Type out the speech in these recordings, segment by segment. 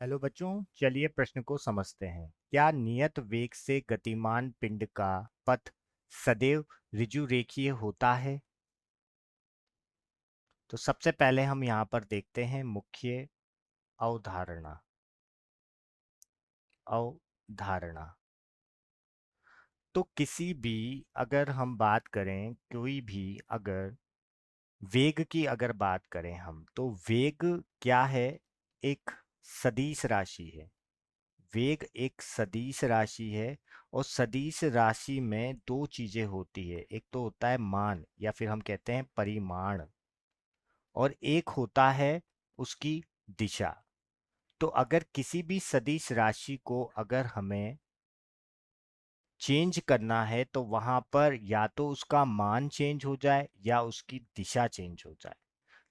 Hello बच्चों, चलिए प्रश्न को समझते हैं। क्या नियत वेग से गतिमान पिंड का पथ सदैव ऋजु रेखीय होता है? तो सबसे पहले हम यहाँ पर देखते हैं मुख्य अवधारणा। अवधारणा तो किसी भी, अगर हम बात करें, कोई भी अगर वेग की अगर बात करें हम, तो वेग क्या है? एक सदिश राशि है। वेग एक सदिश राशि है और सदिश राशि में दो चीजें होती है। एक तो होता है मान या फिर हम कहते हैं परिमाण, और एक होता है उसकी दिशा। तो अगर किसी भी सदिश राशि को अगर हमें चेंज करना है तो वहां पर या तो उसका मान चेंज हो जाए या उसकी दिशा चेंज हो जाए।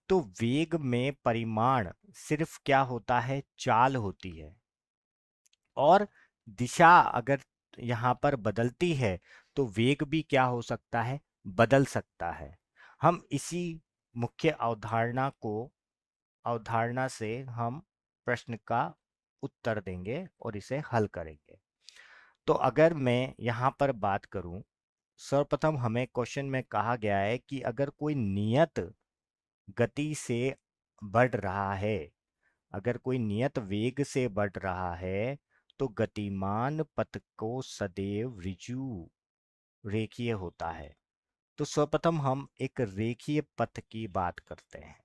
तो वेग में परिमाण सिर्फ क्या होता है? चाल होती है। और दिशा अगर यहाँ पर बदलती है तो वेग भी क्या हो सकता है? बदल सकता है। हम इसी मुख्य अवधारणा से हम प्रश्न का उत्तर देंगे और इसे हल करेंगे। तो अगर मैं यहाँ पर बात करूं, सर्वप्रथम हमें क्वेश्चन में कहा गया है कि अगर कोई नियत गति से बढ़ रहा है, अगर कोई नियत वेग से बढ़ रहा है, तो गतिमान पथ को सदैव ऋजु रेखीय होता है। तो सर्वप्रथम हम एक रेखीय पथ की बात करते हैं।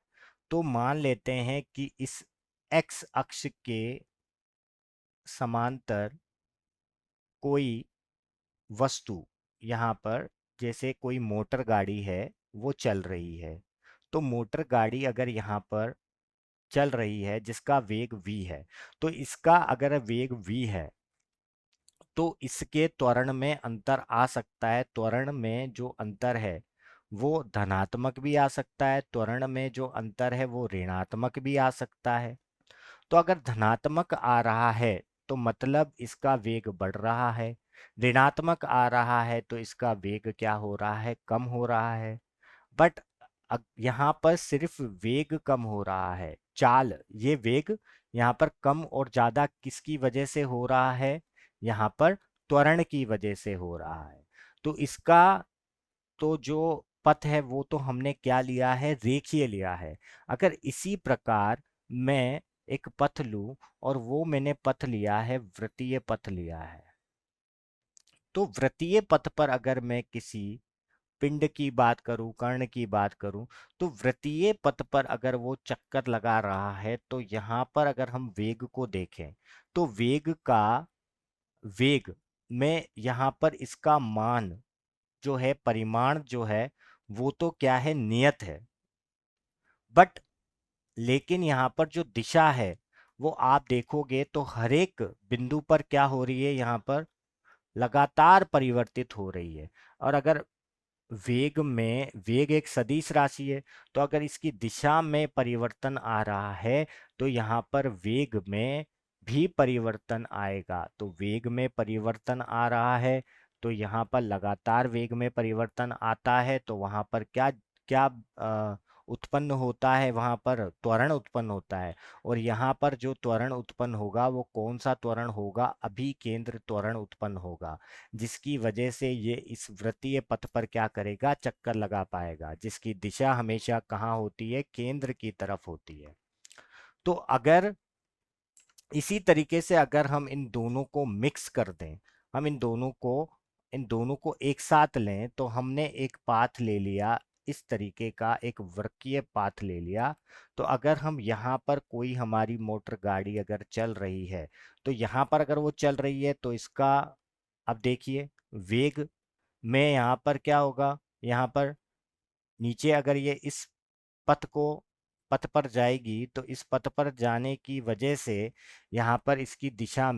तो मान लेते हैं कि इस एक्स अक्ष के समांतर कोई वस्तु यहाँ पर, जैसे कोई मोटर गाड़ी है, वो चल रही है। तो मोटर गाड़ी अगर यहाँ पर चल रही है जिसका वेग v है, तो इसका अगर वेग v है तो इसके त्वरण में अंतर आ सकता है। त्वरण में जो अंतर है वो धनात्मक भी आ सकता है, त्वरण में जो अंतर है वो ऋणात्मक भी आ सकता है। तो अगर धनात्मक आ रहा है तो मतलब इसका वेग बढ़ रहा है, ऋणात्मक आ रहा है तो इसका वेग क्या हो रहा है? कम हो रहा है। बट यहाँ पर सिर्फ वेग कम हो रहा है, चाल, ये वेग यहाँ पर कम और ज्यादा किसकी वजह से हो रहा है? यहाँ पर त्वरण की वजह से हो रहा है। तो इसका तो जो पथ है वो तो हमने क्या लिया है? रेखीय लिया है। अगर इसी प्रकार मैं एक पथ लूं और वो मैंने पथ लिया है, वृत्तीय पथ लिया है, तो वृत्तीय पथ पर अगर मैं किसी पिंड की बात करूं, कर्ण की बात करूं, तो वृत्तीय पथ पर अगर वो चक्कर लगा रहा है तो यहाँ पर अगर हम वेग को देखें तो वेग में यहाँ पर इसका मान जो है, परिमाण जो है, वो तो क्या है? नियत है। बट लेकिन यहाँ पर जो दिशा है वो आप देखोगे तो हर एक बिंदु पर क्या हो रही है? यहाँ पर लगातार परिवर्तित हो रही है। और अगर वेग एक सदिश राशि है, तो अगर इसकी दिशा में परिवर्तन आ रहा है तो यहाँ पर वेग में भी परिवर्तन आएगा। तो वेग में परिवर्तन आ रहा है तो यहाँ पर लगातार वेग में परिवर्तन आता है, तो वहां पर क्या क्या उत्पन्न होता है? वहां पर त्वरण उत्पन्न होता है। और यहाँ पर जो त्वरण उत्पन्न होगा वो कौन सा त्वरण होगा? अभिकेंद्र त्वरण उत्पन्न होगा, जिसकी वजह से ये इस वृत्तीय पथ पर क्या करेगा? चक्कर लगा पाएगा, जिसकी दिशा हमेशा कहाँ होती है? केंद्र की तरफ होती है। तो अगर इसी तरीके से अगर हम इन दोनों को मिक्स कर दें, हम इन दोनों को एक साथ लें, तो हमने एक पाथ ले लिया, इस तरीके का एक वृत्तीय पाथ ले लिया। तो अगर हम यहाँ पर कोई हमारी मोटर गाड़ी अगर चल रही है, तो यहाँ पर अगर वो चल रही है तो इसका, अब देखिए, वेग में यहाँ पर क्या होगा? यहाँ पर नीचे अगर ये इस पथ को पथ पर जाएगी तो इस पथ पर जाने की वजह से यहाँ पर इसकी दिशा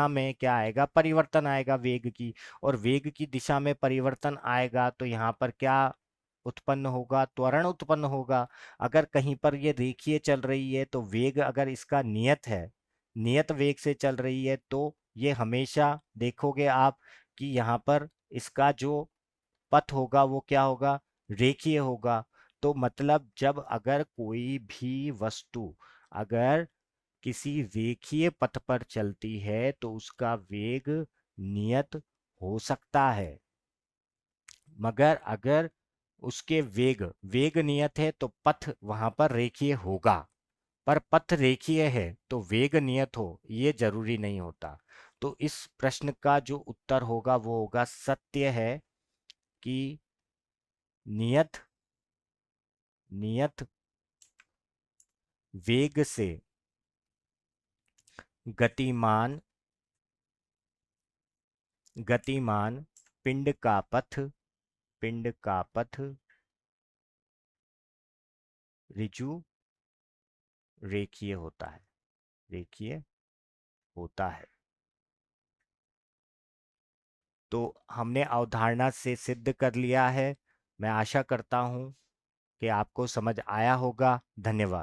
में क्या आएगा? परिवर्तन आएगा वेग की। और वेग की दिशा में परिवर्तन आएगा तो यहाँ पर क्या उत्पन्न होगा? त्वरण उत्पन्न होगा। अगर कहीं पर ये रेखीय चल रही है तो वेग अगर इसका नियत है, नियत वेग से चल रही है, तो ये हमेशा देखोगे आप कि यहाँ पर इसका जो पथ होगा वो क्या होगा? रेखीय होगा। तो मतलब जब अगर कोई भी वस्तु अगर किसी रेखीय पथ पर चलती है तो उसका वेग नियत हो सकता है, मगर अगर उसके वेग वेग नियत है तो पथ वहां पर रेखीय होगा। पर पथ रेखीय है तो वेग नियत हो ये जरूरी नहीं होता। तो इस प्रश्न का जो उत्तर होगा वो होगा, सत्य है कि नियत नियत वेग से गतिमान गतिमान पिंड का पथ ऋजु रेखीय होता है, रेखीय होता है। तो हमने अवधारणा से सिद्ध कर लिया है। मैं आशा करता हूं कि आपको समझ आया होगा। धन्यवाद।